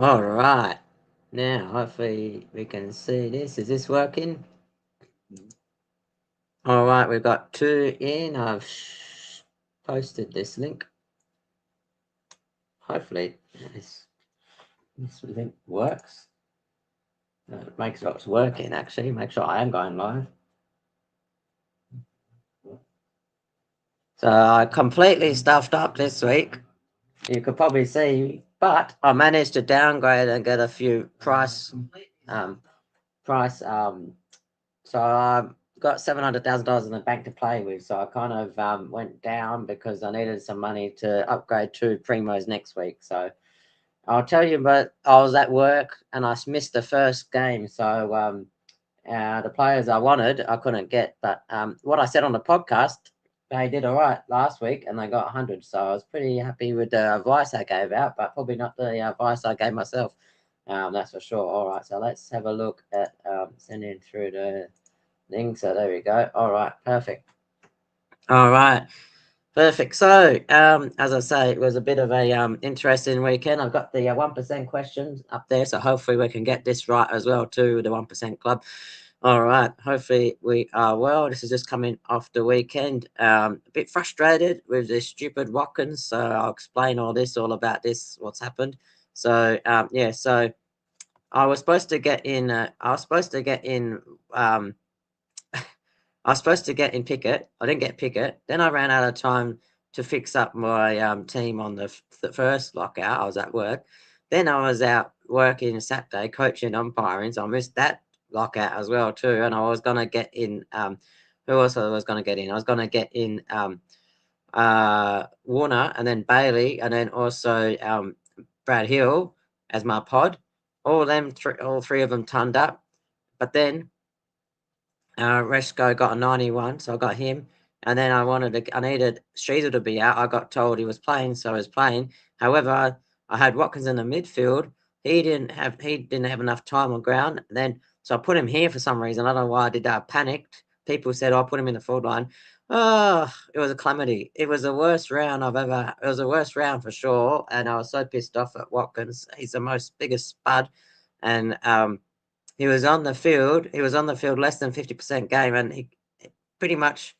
All right. Now, hopefully we can see this. Is this working? All right, we've got 2 in. I've posted this link. Hopefully this link works. Make sure it's working, actually. Make sure I am going live. So I completely stuffed up this week. You could probably see, but I managed to downgrade and get a few price. So I got $700,000 in the bank to play with. So I kind of went down because I needed some money to upgrade to primos next week. So I'll tell you, but I was at work and I missed the first game. So the players I wanted, I couldn't get. But what I said on the podcast, they did all right last week and they got 100. So I was pretty happy with the advice I gave out, but probably not the advice I gave myself. That's for sure. All right, so let's have a look at sending through the thing. So there we go. All right, perfect. All right, perfect. So as I say, it was a bit of a interesting weekend. I've got the 1% questions up there, so hopefully we can get this right as well too. The 1% club. All right. Hopefully we are well. This is just coming off the weekend. A bit frustrated with this stupid Watkins. So I'll explain all about this, what's happened. So yeah. So I was supposed to get in. I was supposed to get in. I was supposed to get in Pickett. I didn't get Pickett. Then I ran out of time to fix up my team on the first lockout. I was at work. Then I was out working Saturday, coaching umpiring, so I missed that lockout as well too. And I was gonna get in. Who else I was gonna get in? I was gonna get in Warner and then Bailey and then also Brad Hill as my pod. All three of them turned up, but then Resco got a 91, so I got him. And then I needed Sheezel to be out. I got told he was playing, so I was playing. However, I had Watkins in the midfield. He didn't have enough time on ground. Then so I put him here for some reason. I don't know why I did that. I panicked. People said, "Oh, I put him in the forward line." Oh, it was a calamity. It was the worst round I've ever. It was the worst round for sure, and I was so pissed off at Watkins. He's the most biggest spud, and he was on the field. He was on the field less than 50% game, and he pretty much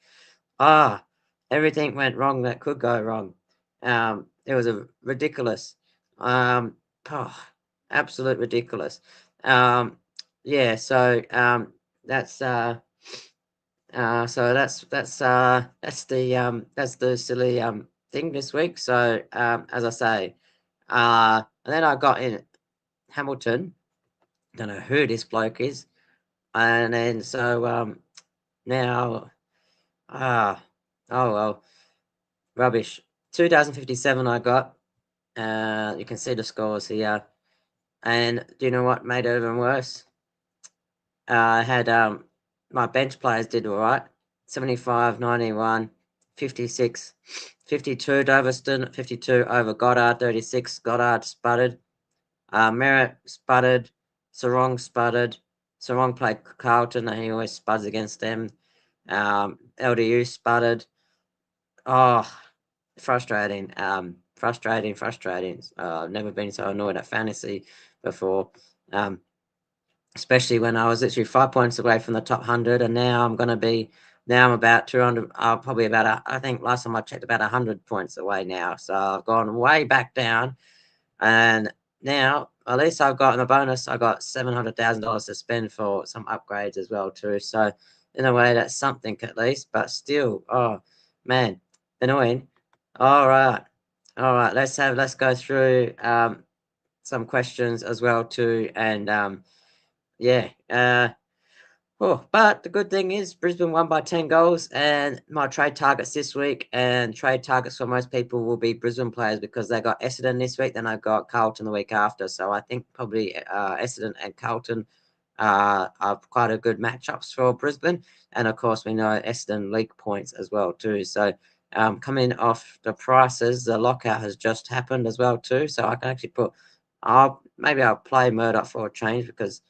ah everything went wrong that could go wrong. It was a ridiculous, um, oh, absolute ridiculous. Um, yeah, that's that's the silly thing this week. So as I say, and then I got in Hamilton. Don't know who this bloke is. And then now ah oh well, rubbish. 2057 I got. You can see the scores here. And do you know what made it even worse? I had my bench players did all right. 75, 91, 56, 52 Doverston, 52 over Goddard, 36 Goddard sputtered. Merritt sputtered. Sarong sputtered. Sarong played Carlton and he always spuds against them. LDU sputtered. Oh, frustrating. Frustrating. I've never been so annoyed at fantasy before. Um, Especially when I was literally 5 points away from the top 100, and now I'm about 200. Probably I think last time I checked, about 100 points away now. So I've gone way back down, and now at least I've gotten a bonus. I got $700,000 to spend for some upgrades as well too. So in a way, that's something at least. But still, oh man, annoying. All right, all right. Let's go through some questions as well too, and yeah. But the good thing is Brisbane won by 10 goals, and my trade targets this week and trade targets for most people will be Brisbane players because they got Essendon this week, then I got Carlton the week after. So I think probably Essendon and Carlton are quite a good matchups for Brisbane. And of course, we know Essendon league points as well too. So coming off the prices, the lockout has just happened as well too. So I can actually maybe I'll play Murdoch for a change because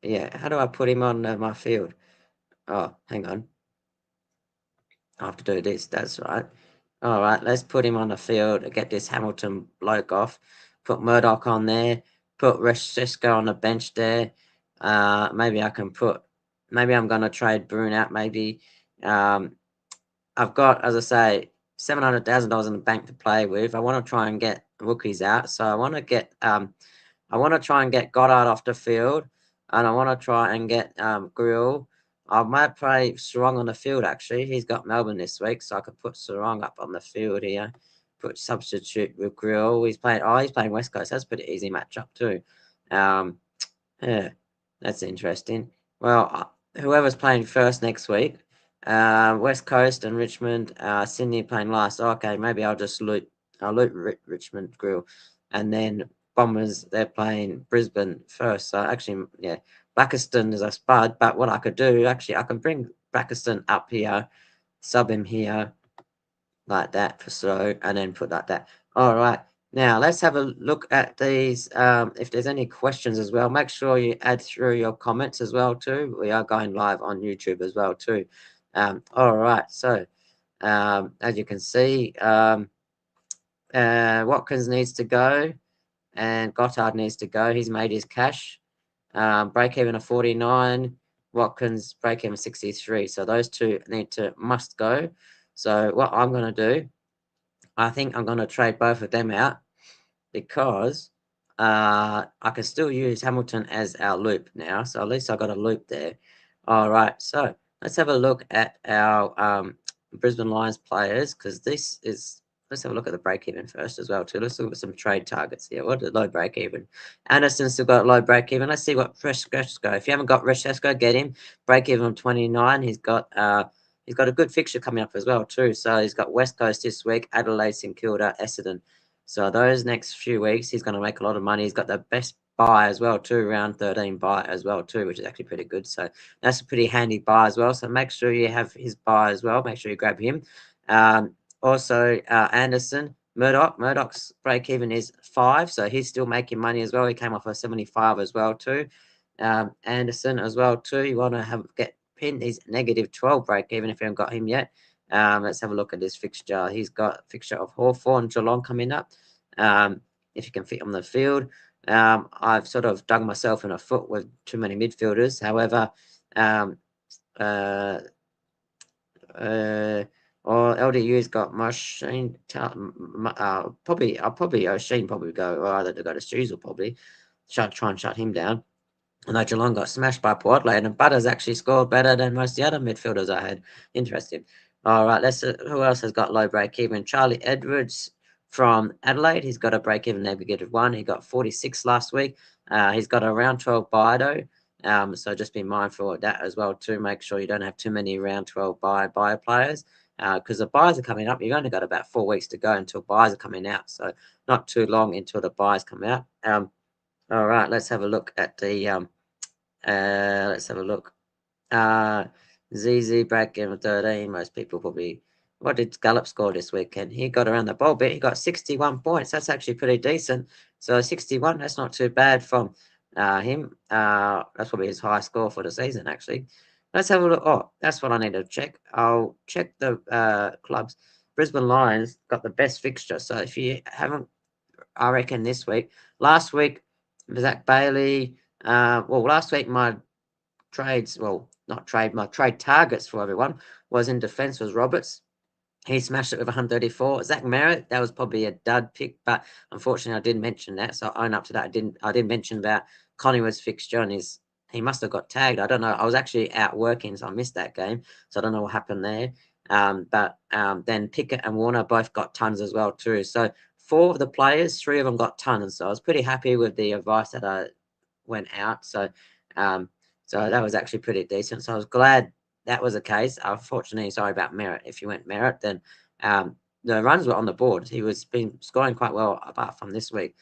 yeah, how do I put him on my field? Oh, hang on. I have to do this. That's right. All right, let's put him on the field and get this Hamilton bloke off. put Murdoch on there, put Reece on the bench there. Maybe I'm going to trade Bruin out, maybe. I've got, as I say, $700,000 in the bank to play with. I want to try and get rookies out. So I want to try and get Goddard off the field, and I want to try and get Grill. I might play Sarong on the field, actually. He's got Melbourne this week, so I could put Sarong up on the field here. Put substitute with Grill. He's playing West Coast. That's a pretty easy matchup too. Yeah, that's interesting. Well, whoever's playing first next week, West Coast and Richmond, Sydney playing last. Okay, maybe I'll loot Richmond Grill, and then Bombers, they're playing Brisbane first. So actually, yeah, Blackiston is a spud. But what I could do, actually, I can bring Blackiston up here, sub him here, like that, so, and then put like that. All right. Now, let's have a look at these. If there's any questions as well, make sure you add through your comments as well, too. We are going live on YouTube as well, too. All right. So, as you can see, Watkins needs to go and Goddard needs to go. He's made his cash. Break even of 49. Watkins break even 63. So those two must go. So what I'm going to do, I think I'm going to trade both of them out because I can still use Hamilton as our loop now. So at least I got a loop there. All right. So let's have a look at our Brisbane Lions players, because let's have a look at the break even first as well too. Let's look at some trade targets here. What is low break even? Anderson's still got low break even. Let's see what Reece. If you haven't got Reece, get him. Break even 29. He's got a good fixture coming up as well too. So he's got West Coast this week, Adelaide, St Kilda, Essendon. So those next few weeks, he's going to make a lot of money. He's got the best buy as well too, round 13 buy as well too, which is actually pretty good. So that's a pretty handy buy as well. So make sure you have his buy as well. Make sure you grab him. Also, Anderson, Murdoch's break even is 5, so he's still making money as well. He came off a 75 as well too. Anderson as well too. You want to get pinned. He's negative 12 break even if you haven't got him yet. Let's have a look at this fixture. He's got a fixture of Hawthorn, Geelong coming up. If you can fit on the field. I've sort of dug myself in a foot with too many midfielders. However, or LDU's got Machine. Probably O'Sheen probably go, or either to go to Stews or probably try and shut him down. I know Geelong got smashed by Port Adelaide, and Butters actually scored better than most of the other midfielders I had. Interesting. All right, who else has got low break even? Charlie Edwards from Adelaide. He's got a break even -1. He got 46 last week. He's got a round 12 buy though. So just be mindful of that as well too. Make sure you don't have too many round 12 buy players. Because the buys are coming up. You've only got about 4 weeks to go until buys are coming out. So not too long until the buys come out. All right, let's have a look at the let's have a look. ZZ break in 13. Most people probably. What did Gallup score this weekend? He got around the ball bit. He got 61 points. That's actually pretty decent. So 61, that's not too bad from him. That's probably his highest score for the season, actually. Let's have a look. Oh, that's what I need to check. I'll check the clubs. Brisbane Lions got the best fixture. So if you haven't, I reckon this week. Last week, Zach Bailey. Last week my trades, my trade targets for everyone was in defence was Roberts. He smashed it with 134. Zach Merritt, that was probably a dud pick, but unfortunately I didn't mention that, so I own up to that. I didn't mention about Collingwood's fixture and he must have got tagged. I don't know. I was actually out working, so I missed that game. So I don't know what happened there. But then Pickett and Warner both got tons as well too. So 4 of the players, 3 of them got tons. So I was pretty happy with the advice that I went out. So that was actually pretty decent. So I was glad that was the case. Unfortunately, sorry about Merritt. If you went Merritt, then the runs were on the board. He was been scoring quite well apart from this week.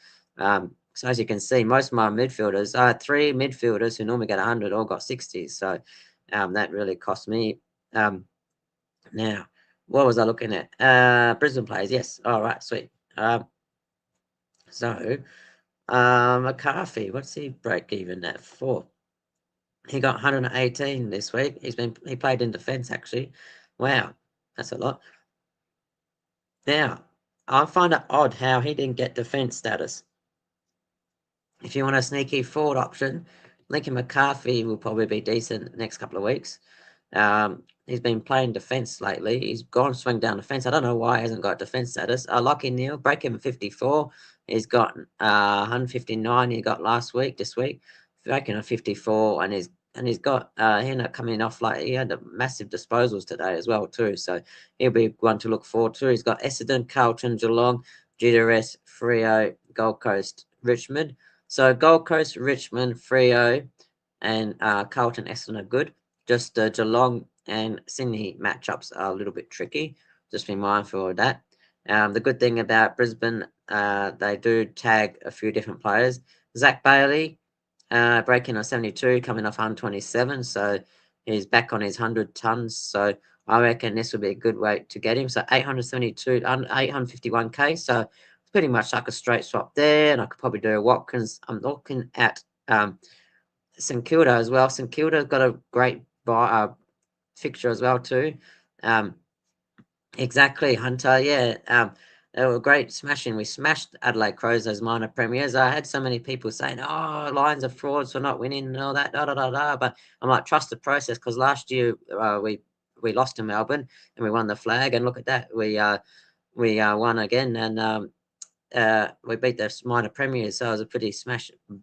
So as you can see, most of my midfielders, 3 midfielders who normally get 100 all got 60s. So that really cost me. Now, what was I looking at? Brisbane players, yes. All right, sweet. McCarthy, what's he break even at for? He got 118 this week. He played in defence actually. Wow, that's a lot. Now, I find it odd how he didn't get defence status. If you want a sneaky forward option, Lincoln McCarthy will probably be decent next couple of weeks. He's been playing defence lately. He's gone swing down the fence. I don't know why he hasn't got defence status. Lockie Neal, break even 54. He's got 159 he got this week. Breaking a 54, and he's got he ended up coming off, like, he had massive disposals today as well too. So he'll be one to look forward to. He's got Essendon, Carlton, Geelong, GWS, Freo, Gold Coast, Richmond. So Gold Coast, Richmond, Freo, and Carlton, Essendon are good. Just Geelong and Sydney matchups are a little bit tricky. Just be mindful of that. The good thing about Brisbane, they do tag a few different players. Zach Bailey, breaking on 72, coming off 127, so he's back on his 100 tons. So I reckon this will be a good way to get him. So 872, 851k. So pretty much like a straight swap there, and I could probably do a Watkins. I'm looking at St Kilda as well. St Kilda's got a great fixture as well too. Exactly, Hunter. Yeah. They were great smashing. We smashed Adelaide Crows, those minor premiers. I had so many people saying, "Oh, Lions are frauds for not winning and all that." But I'm like, trust the process, because last year we lost to Melbourne and we won the flag, and look at that, we won again, and we beat the minor premiers. So it was a pretty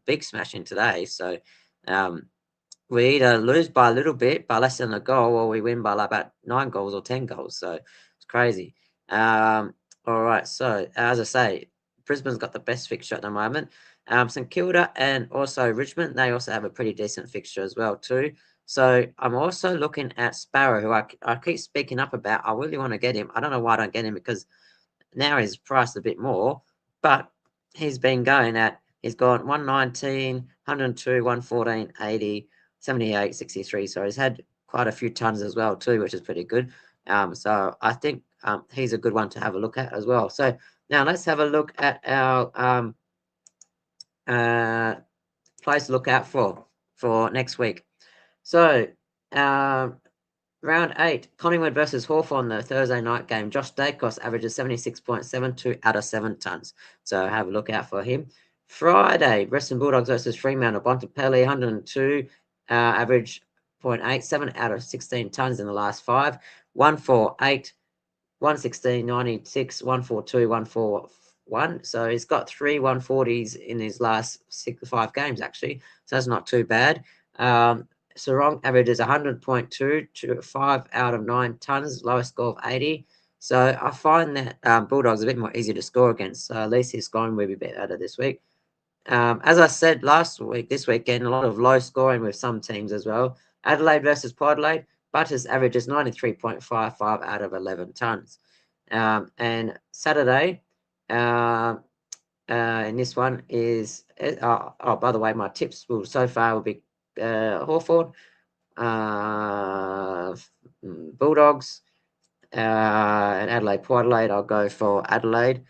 big smashing today. So we either lose by a little bit, by less than a goal, or we win by like about 9 goals or 10 goals. So it's crazy. All right. So as I say, Brisbane's got the best fixture at the moment. St Kilda and also Richmond, they also have a pretty decent fixture as well too. So I'm also looking at Sparrow, who I keep speaking up about. I really want to get him. I don't know why I don't get him, because now he's priced a bit more, but he's been he's got 119, 102, 114, 80, 78, 63. So he's had quite a few tons as well too, which is pretty good. So I think he's a good one to have a look at as well. So now let's have a look at our place to look out for next week. So round 8, Collingwood versus Hawthorn, the Thursday night game. Josh Dacos averages 76.72 out of 7 tons. So have a look out for him. Friday, Western Bulldogs versus Fremantle. Bontempelli, 102, average 0.87 out of 16 tons in the last 5. 148, 116, 96, 142, 141. So he's got 3 140s in his last 5 games, actually. So that's not too bad. Sarong averages 100.2 to 5 out of 9 tons, lowest score of 80. So I find that Bulldogs a bit more easy to score against. So at least his scoring will be better this week. As I said last week, this weekend, a lot of low scoring with some teams as well. Adelaide versus Port Adelaide, Butters averages 93.55 out of 11 tons. And Saturday, and this one is, by the way, my tips so far will be Hawthorn, Bulldogs, and Adelaide, Port Adelaide. I'll go for Adelaide.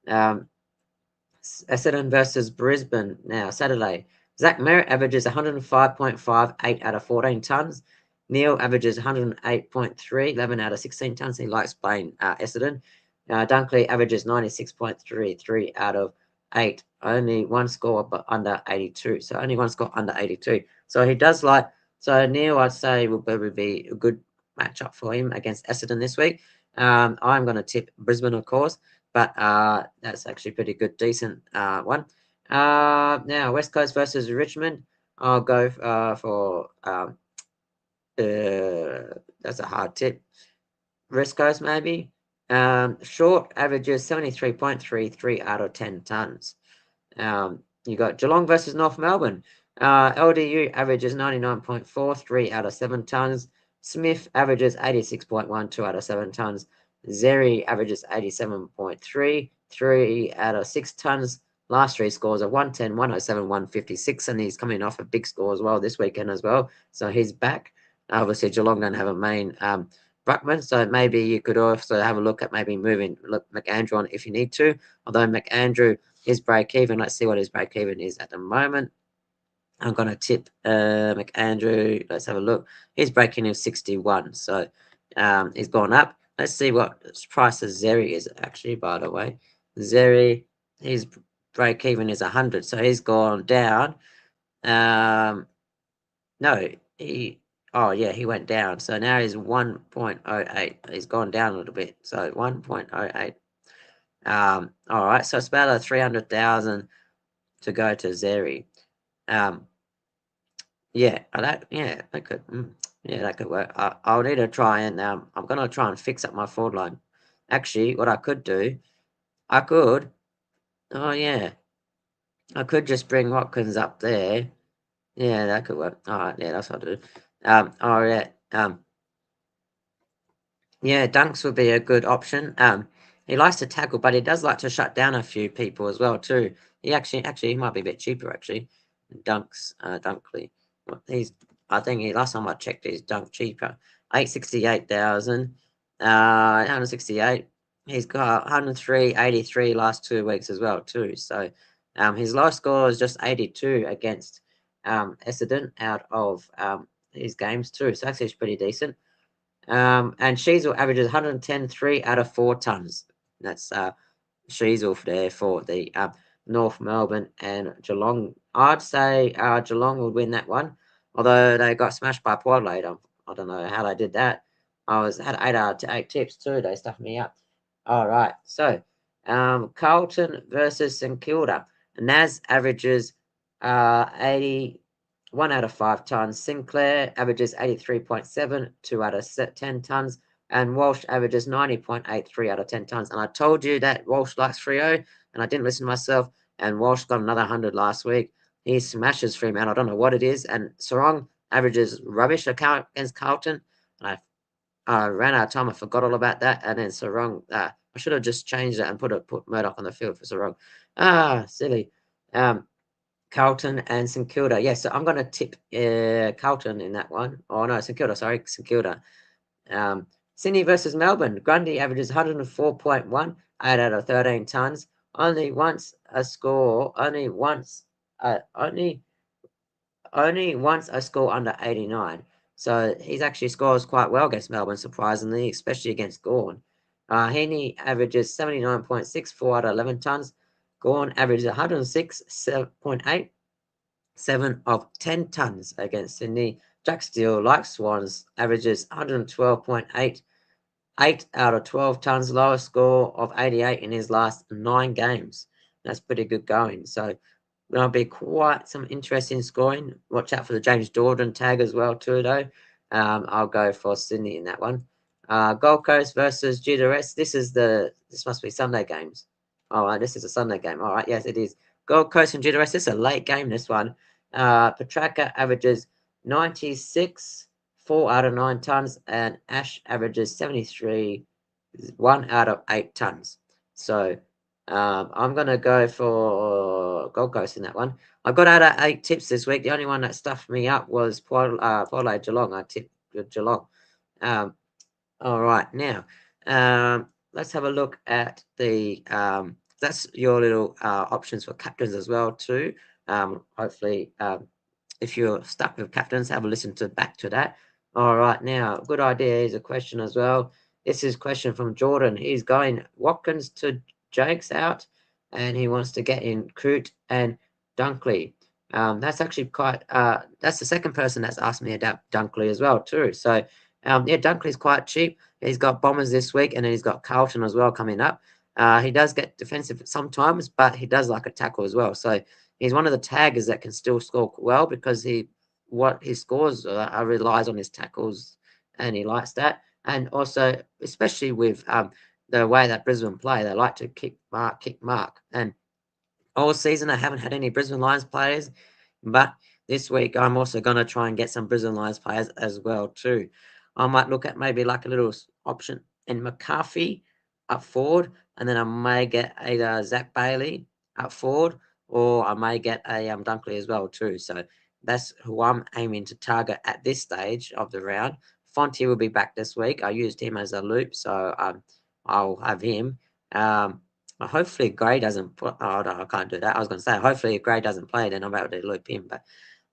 Essendon versus Brisbane now, Saturday. Zach Merritt averages 105.58 out of 14 tons. Neil averages 108.3, 11 out of 16 tons. He likes playing Essendon. Dunkley averages 96.33 out of 8. Only one score, but under 82. So only one score under 82. So he does like. So Neil, I'd say, will probably be a good matchup for him against Essendon this week. I'm going to tip Brisbane, of course, but that's actually pretty good, decent one. Now, West Coast versus Richmond. I'll go for that's a hard tip. West Coast, maybe. Short averages 73.33 out of 10 tons. You got Geelong versus North Melbourne. LDU averages 99.43 out of 7 tons. Smith averages 86.12 out of 7 tons. Zeri averages 87.33 out of 6 tons. Last 3 scores are 110, 107, 156, and he's coming off a big score as well this weekend as well. So he's back. Obviously, Geelong don't have a main ruckman, so maybe you could also have a look at maybe moving McAndrew on if you need to. Although McAndrew, his break even, let's see what his break even is at the moment. I'm going to tip McAndrew. Let's have a look. His break-even is 61, so he's gone up. Let's see what price of Zeri is actually, by the way. Zeri, his break even is 100, so he's gone down. No, he went down. So now he's 1.08. He's gone down a little bit. So 1.08. All right, so it's about a 300,000 to go to Zeri. That could work. I'll need to try and I'm gonna try and fix up my forward line. Actually, what I could do, I could, oh yeah, I could just bring Watkins up there. Yeah, that could work. All right, yeah, that's what I'll do. All right, yeah, Dunks would be a good option. He likes to tackle, but he does like to shut down a few people as well too. He might be a bit cheaper actually. Dunkley. I think last time I checked, he's dunk cheaper. 868,000. 168. He's got 103, 83 last 2 weeks as well too. So, his lowest score is just 82 against Essendon out of his games too. So actually, it's pretty decent. And Sheasel averages 110, 3 out of 4 tons. That's Sheasel there for the North Melbourne and Geelong. I'd say Geelong would win that one, although they got smashed by Port later. I don't know how they did that. Had 8 out of 8 tips too. They stuffed me up. All right, so Carlton versus St Kilda. Naz averages 81 out of 5 tons. Sinclair averages 83.7, 2 out of 10 tons. And Walsh averages 90.83 out of 10 tons. And I told you that Walsh likes Freo, and I didn't listen to myself. And Walsh got another 100 last week. He smashes Fremantle. I don't know what it is. And Sarong averages rubbish against Carlton. And I ran out of time. I forgot all about that. And then Sarong, I should have just changed it and put Murdoch on the field for Sarong. Silly. Carlton and St Kilda. Yeah, so I'm going to tip Carlton in that one. Oh, no, St Kilda. Sorry, St Kilda. Sydney versus Melbourne. Grundy averages 104.1, 8 out of 13 tons. Only once a score under 89. So he's actually scores quite well against Melbourne, surprisingly, especially against Gawn. Heaney averages 79.6, 4 out of 11 tons. Gawn averages 106.8, 7 of 10 tons against Sydney. Jack Steele, like Swans, averages 112.8, 8 out of 12 tons, lowest score of 88 in his last 9 games. That's pretty good going. So there'll be quite some interesting scoring. Watch out for the James Jordan tag as well too, though. I'll go for Sydney in that one. Gold Coast versus GWS. This must be Sunday games. All right, this is a Sunday game. All right, yes, it is. Gold Coast and GWS. This is a late game, this one. Petrarca averages 96, 4 out of 9 tons, and Ash averages 73, 1 out of 8 tons. So I'm going to go for Gold Coast in that one. I got out of 8 tips this week. The only one that stuffed me up was Port Geelong. I tipped Geelong. All right, now let's have a look at the that's your little options for captains as well too. Hopefully, if you're stuck with captains, have a listen back to that. All right, now good idea. Here's a question as well. This is a question from Jordan. He's going Watkins to Jakes out, and he wants to get in Coote and Dunkley. That's actually quite. That's the second person that's asked me about Dunkley as well too. So Dunkley's quite cheap. He's got Bombers this week, and then he's got Carlton as well coming up. He does get defensive sometimes, but he does like a tackle as well. So he's one of the taggers that can still score well because what he scores relies on his tackles, and he likes that. And also, especially with the way that Brisbane play, they like to kick mark. And all season, I haven't had any Brisbane Lions players, but this week I'm also going to try and get some Brisbane Lions players as well too. I might look at maybe like a little option in McCarthy up forward, and then I may get either Zach Bailey up forward, or I may get a Dunkley as well too. So that's who I'm aiming to target at this stage of the round. Fonte will be back this week. I used him as a loop, so I'll have him. Hopefully Gray doesn't put. Oh no, I can't do that. I was going to say hopefully if Gray doesn't play, then I'm able to loop him. But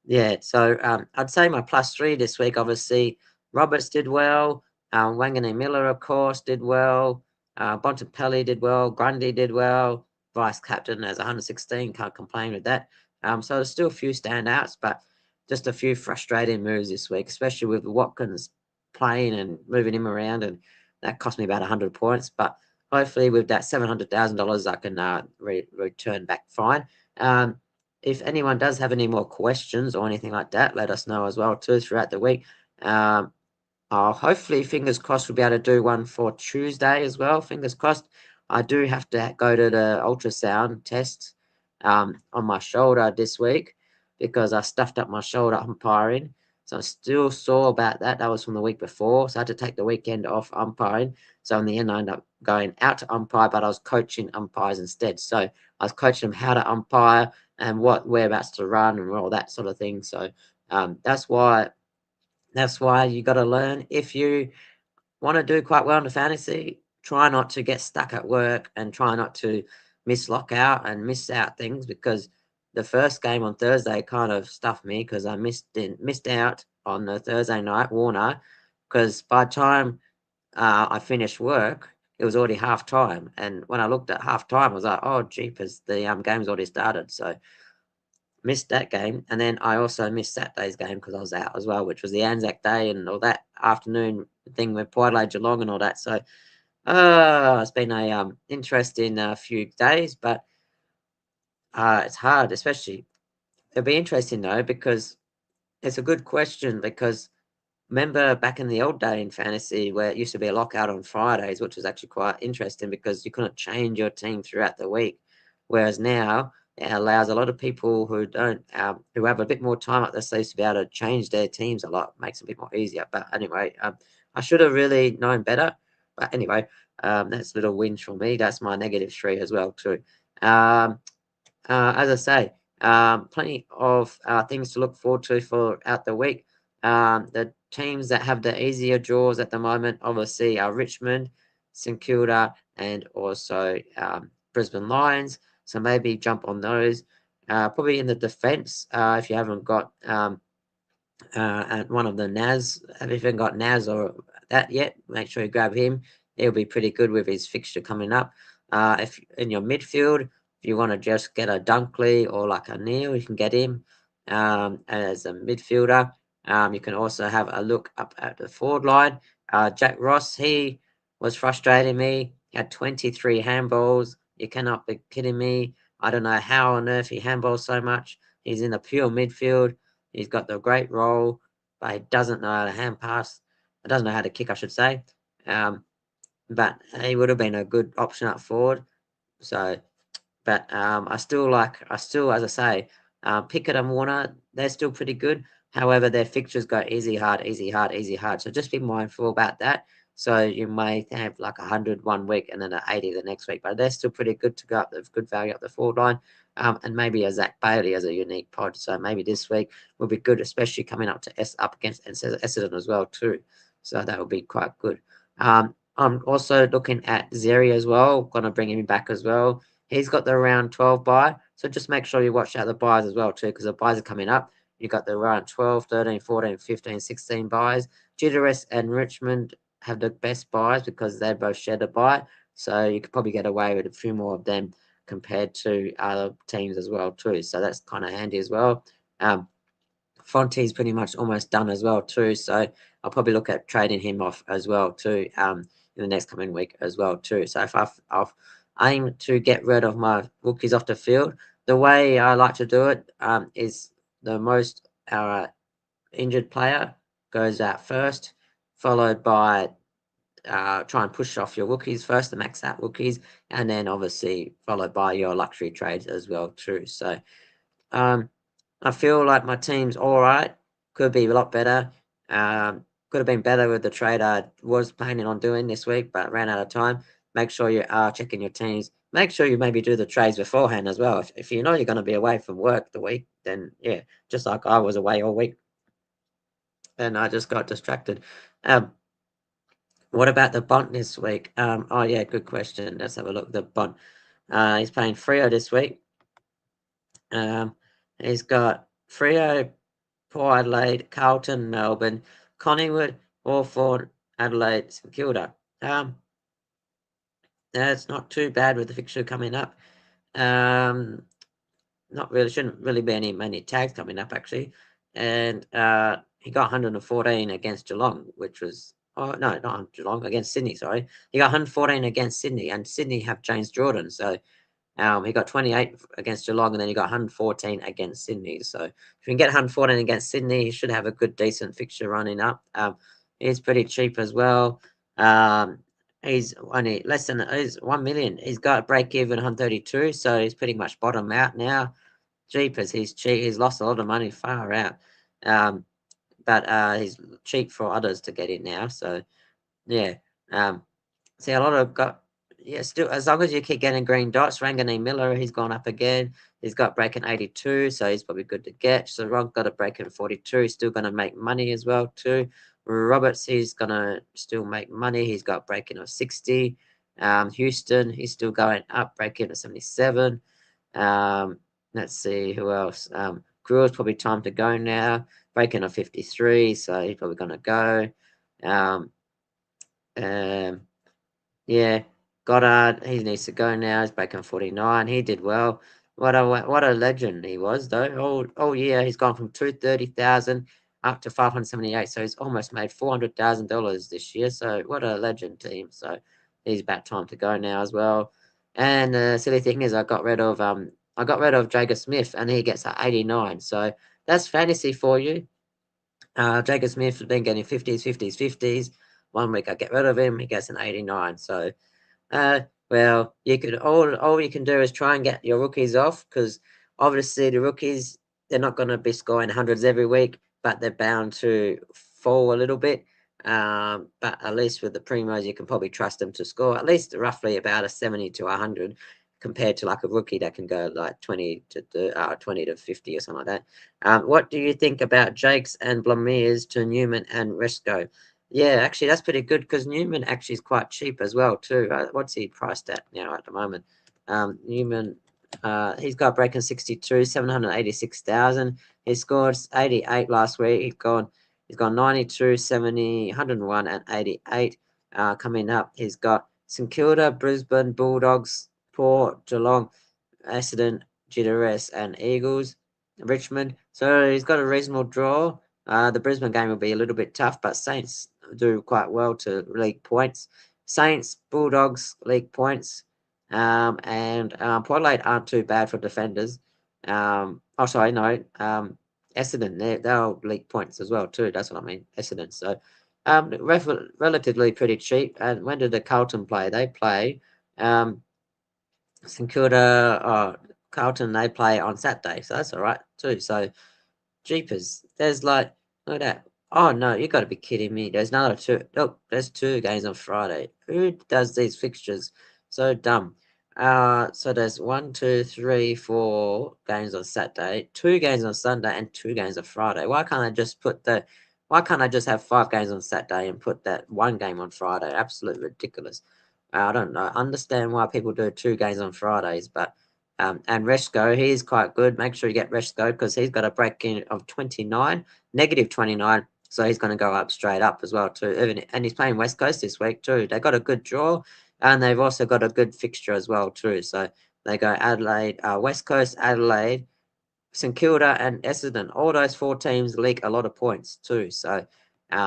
yeah, so I'd say my +3 this week. Obviously, Roberts did well. Wangani Miller, of course, did well. Bontempelli did well. Grundy did well. vice captain as 116. Can't complain with that. So there's still a few standouts, but just a few frustrating moves this week, especially with Watkins playing and moving him around, and that cost me about 100 points. But hopefully, with that $700,000, I can return back fine. If anyone does have any more questions or anything like that, let us know as well too throughout the week. Hopefully, fingers crossed, we'll be able to do one for Tuesday as well. Fingers crossed. I do have to go to the ultrasound test on my shoulder this week because I stuffed up my shoulder umpiring. So I'm still sore about that. That was from the week before. So I had to take the weekend off umpiring. So in the end, I ended up going out to umpire, but I was coaching umpires instead. So I was coaching them how to umpire and what whereabouts to run and all that sort of thing. So that's why you got to learn. If you want to do quite well in the fantasy, try not to get stuck at work and try not to miss lockout and miss out things, because the first game on Thursday kind of stuffed me because I missed out on the Thursday night Warner, because by the time I finished work, it was already half time, and when I looked at half time, I was like, "Oh, jeepers, the game's already started." So missed that game, and then I also missed Saturday's game because I was out as well, which was the Anzac Day and all that afternoon thing with Port Geelong and all that. So it's been a interesting few days, but it's hard, especially. It'll be interesting though, because it's a good question, because remember back in the old day in fantasy where it used to be a lockout on Fridays, which was actually quite interesting because you couldn't change your team throughout the week. Whereas now it allows a lot of people who don't, who have a bit more time up their sleeves to be able to change their teams a lot, makes it a bit more easier. But anyway, I should have really known better. But anyway, that's a little whinge for me. That's my -3 as well too. As I say, plenty of things to look forward to for out the week. The teams that have the easier draws at the moment, obviously, are Richmond, St Kilda, and also Brisbane Lions. So maybe jump on those. Probably in the defence, if you haven't got one of the Naz, have you even got Naz or that yet? Make sure you grab him. He'll be pretty good with his fixture coming up. If in your midfield, if you want to just get a Dunkley or like a Neil, you can get him as a midfielder. You can also have a look up at the forward line. Jack Ross, he was frustrating me. He had 23 handballs. You cannot be kidding me. I don't know how on earth he handballs so much. He's in the pure midfield. He's got the great role, but he doesn't know how to hand pass. He doesn't know how to kick, I should say. But he would have been a good option up forward. So, but I still, as I say, Pickett and Warner, they're still pretty good. However, their fixtures go easy, hard, easy, hard, easy, hard. So just be mindful about that. So you may have like 100 one week and then an 80 the next week, but they're still pretty good to go up. They've good value up the forward line. And maybe a Zach Bailey as a unique pod. So maybe this week will be good, especially coming up against Essendon as well too. So that will be quite good. I'm also looking at Zeri as well. Gonna bring him back as well. He's got the round 12 bye. So just make sure you watch out the buys as well too, because the buys are coming up. You got the round 12, 13, 14, 15, 16 buys. GWS and Richmond have the best buys because they both share the buy. So you could probably get away with a few more of them compared to other teams as well too. So that's kind of handy as well. Fonte's pretty much almost done as well too. So I'll probably look at trading him off as well too in the next coming week as well too. So if I've aim to get rid of my rookies off the field, the way I like to do it is the most injured player goes out first, followed by try and push off your rookies first, the max out rookies, and then obviously followed by your luxury trades as well too. So I feel like my team's all right. Could be a lot better. Could have been better with the trade I was planning on doing this week, but ran out of time. Make sure you are checking your teams. Make sure you maybe do the trades beforehand as well. If you know you're going to be away from work the week, then yeah, just like I was away all week, and I just got distracted. What about the Bont this week? Oh yeah, good question. Let's have a look. The Bont. He's playing Freo this week. He's got Freo, Port Adelaide, Carlton, Melbourne, Collingwood, Hawthorn, Adelaide, St Kilda. That's not too bad with the fixture coming up. Not really, shouldn't really be many tags coming up actually. And he got 114 against Geelong, which was not Geelong, against Sydney, sorry. He got 114 against Sydney, and Sydney have James Jordan, so he got 28 against Geelong, and then he got 114 against Sydney. So if you can get 114 against Sydney, he should have a good, decent fixture running up. He's pretty cheap as well. He's only less than he's 1 million. He's got break even 132, so he's pretty much bottom out now. Jeepers, he's cheap. He's lost a lot of money far out. But he's cheap for others to get in now. So yeah. See a lot of got still as long as you keep getting green dots. Rangane Miller, he's gone up again. He's got breaking 82, so he's probably good to get. So Ron got a breaking 42, he's still gonna make money as well too. Roberts, he's gonna still make money. He's got breaking of 60. Houston, he's still going up, breaking of 77. Let's see who else. Grew's probably time to go now. Breaking of 53, so he's probably gonna go. Yeah, Goddard, he needs to go now. He's breaking 49. He did well. What a legend he was though. Oh yeah, he's gone from 230,000 up to 578. So he's almost made $400,000 this year. So what a legend team. So he's about time to go now as well. And the silly thing is, I got rid of Jager Smith, and he gets 89. So that's fantasy for you. Jager Smith has been getting 50s, 50s, 50s. 1 week I get rid of him, he gets an 89. So well, you could all you can do is try and get your rookies off, because obviously the rookies, they're not going to be scoring hundreds every week, but they're bound to fall a little bit. But at least with the primos, you can probably trust them to score at least roughly about a 70 to 100, compared to like a rookie that can go like 20 to 50 or something like that. What do you think about Jakes and Blameers to Newman and Resco? Yeah, actually, that's pretty good, because Newman actually is quite cheap as well too. What's he priced at now at the moment? Newman, he's got breaking 62, 786,000. He scored 88 last week. He's gone 92, 70, 101, and 88. Coming up, he's got St Kilda, Brisbane, Bulldogs, Port, Geelong, Essendon, GWS, and Eagles, Richmond. So he's got a reasonable draw. The Brisbane game will be a little bit tough, but Saints do quite well to league points. Saints, Bulldogs, league points, and Port Adelaide aren't too bad for defenders. Essendon, they're league points as well too. That's what I mean, Essendon. So, relatively pretty cheap. And when did the Carlton play? They play St Kilda, Carlton. They play on Saturday, so that's all right too. So, jeepers, there's like, look at that. Oh no, you got to be kidding me. There's another two. Oh, there's 2 games on Friday. Who does these fixtures? So dumb. So there's 1, 2, 3, 4 games on Saturday, 2 games on Sunday, and 2 games on Friday. Why can't I just have 5 games on Saturday and put that 1 game on Friday? Absolutely ridiculous. I don't know. Understand why people do 2 games on Fridays, but and Resco, he's quite good. Make sure you get Resco, because he's got a break in of 29, negative 29. So he's going to go up straight up as well too. And he's playing West Coast this week too. They got a good draw, and they've also got a good fixture as well too. So they go Adelaide, West Coast, Adelaide, St Kilda, and Essendon. All those 4 teams leak a lot of points too. So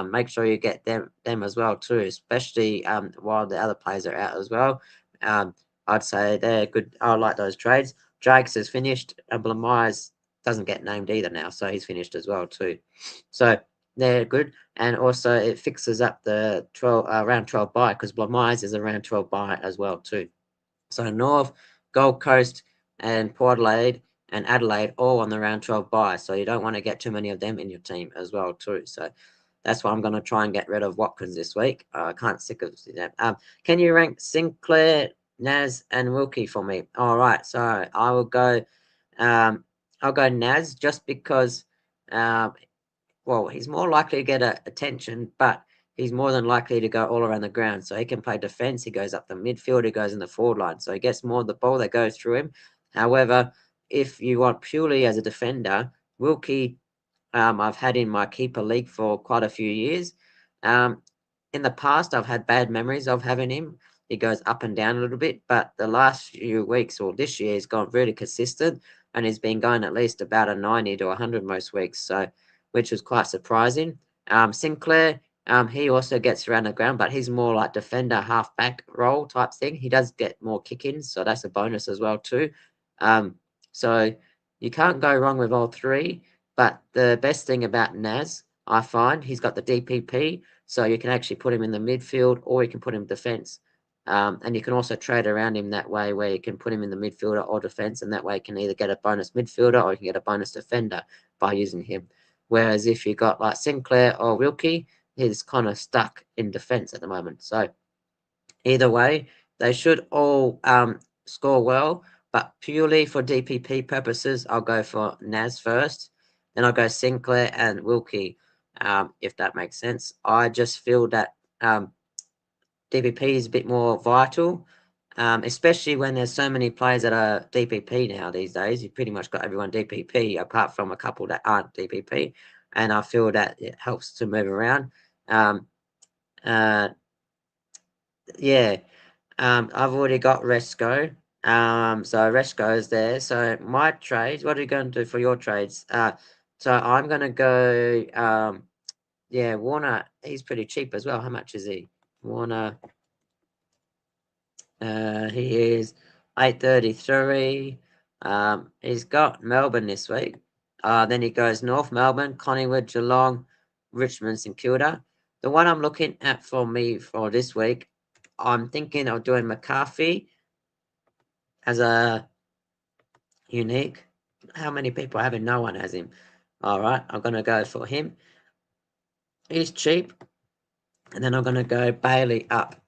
make sure you get them as well too, especially while the other players are out as well. I'd say they're good. I like those trades. Jakes is finished, and Blamires doesn't get named either now, so he's finished as well too. So they're good, and also it fixes up the 12 round 12 bye, because Blamires is a round 12 bye as well too. So North, Gold Coast, and Port Adelaide and Adelaide all on the round 12 bye, so you don't want to get too many of them in your team as well too. So that's why I'm going to try and get rid of Watkins this week. I can't sick of them. Can you rank Sinclair, Naz, and Wilkie for me? All right, so I will go. I'll go Naz, just because. Well, he's more likely to get attention, but he's more than likely to go all around the ground. So he can play defense. He goes up the midfield. He goes in the forward line. So he gets more of the ball that goes through him. However, if you want purely as a defender, Wilkie, I've had in my keeper league for quite a few years. In the past, I've had bad memories of having him. he goes up and down a little bit, but the last few weeks or this year he's gone really consistent, and he's been going at least about a 90 to 100 most weeks, so which was quite surprising. Sinclair, he also gets around the ground, but he's more like defender, halfback role type thing. He does get more kick-ins, so that's a bonus as well too. So you can't go wrong with all three, but the best thing about Naz, I find, he's got the DPP, so you can actually put him in the midfield or you can put him defence. And you can also trade around him that way, where you can put him in the midfielder or defence, and that way you can either get a bonus midfielder or you can get a bonus defender by using him. Whereas if you got like Sinclair or Wilkie, he's kind of stuck in defence at the moment. So either way, they should all score well, but purely for DPP purposes, I'll go for Naz first. Then I'll go Sinclair and Wilkie, if that makes sense. I just feel that DPP is a bit more vital, especially when there's so many players that are DPP now these days. You've pretty much got everyone DPP, apart from a couple that aren't DPP, and I feel that it helps to move around. Yeah, I've already got Resco. So Resco is there. So my trades, what are you going to do for your trades? So I'm going to go, yeah, Warner, he's pretty cheap as well. How much is he? Warner, he is 833. He's got Melbourne this week. Then he goes North Melbourne, Collingwood, Geelong, Richmond, St Kilda. The one I'm looking at for me for this week, I'm thinking of doing McCarthy as a unique. How many people have him? No one has him. All right, I'm going to go for him. He's cheap. And then I'm going to go Bailey up.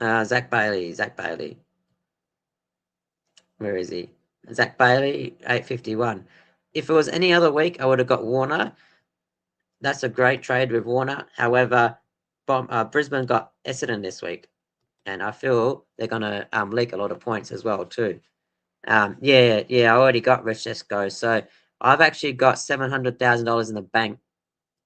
Zach Bailey. Where is he? Zach Bailey, 851. If it was any other week, I would have got Warner. That's a great trade with Warner. However, Brisbane got Essendon this week, and I feel they're going to leak a lot of points as well too. Yeah, I already got Francesco, so I've actually got $700,000 in the bank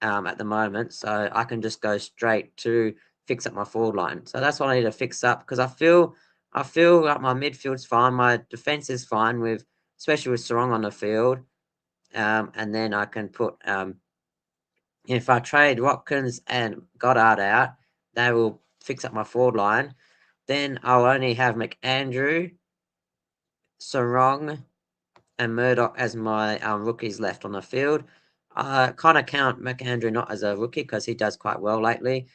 at the moment, so I can just go straight to fix up my forward line. So that's what I need to fix up, because I feel like my midfield's fine, my defense is fine, with especially with Sarong on the field, and then I can put if I trade Watkins and Goddard out, they will fix up my forward line. Then I'll only have McAndrew, Sarong, and Murdoch as my rookies left on the field. I kind of count McAndrew not as a rookie because he does quite well lately.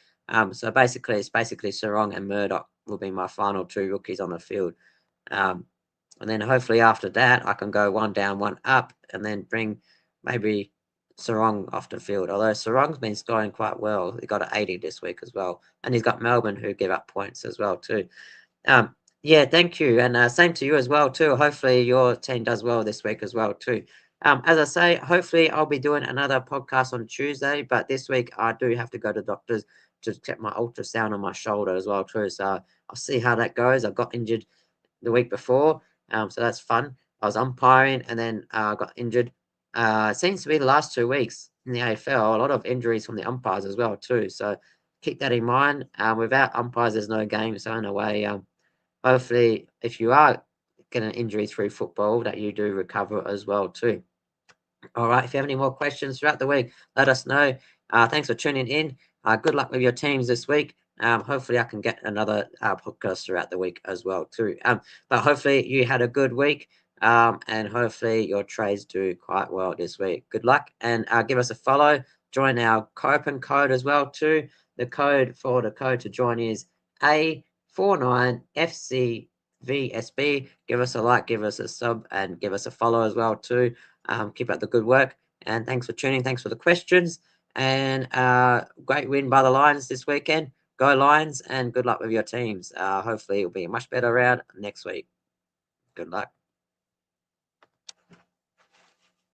So basically, it's basically Sarong and Murdoch will be my final two rookies on the field. And then hopefully after that, I can go one down, one up, and then bring maybe Sarong off the field. Although Sarong's been scoring quite well. He got an 80 this week as well. And he's got Melbourne who give up points as well too. Yeah, thank you. And same to you as well too. Hopefully your team does well this week as well too. As I say, hopefully I'll be doing another podcast on Tuesday, but this week I do have to go to doctors to check my ultrasound on my shoulder as well too. So I'll see how that goes. I got injured the week before, so that's fun. I was umpiring and then got injured. It seems to be the last 2 weeks in the AFL, a lot of injuries from the umpires as well too. So keep that in mind. Without umpires, there's no game. So in a way, hopefully, if you are getting an injury through football, that you do recover as well too. All right. If you have any more questions throughout the week, let us know. Thanks for tuning in. Good luck with your teams this week. Hopefully, I can get another podcast throughout the week as well too. But hopefully, you had a good week. And hopefully, your trades do quite well this week. Good luck, and give us a follow. Join our open code as well too. The code to join is A49FCVSB. Give us a like, give us a sub, and give us a follow as well too. Keep up the good work, and thanks for tuning. Thanks for the questions, and great win by the Lions this weekend. Go Lions, and good luck with your teams. Hopefully it'll be a much better round next week. Good luck.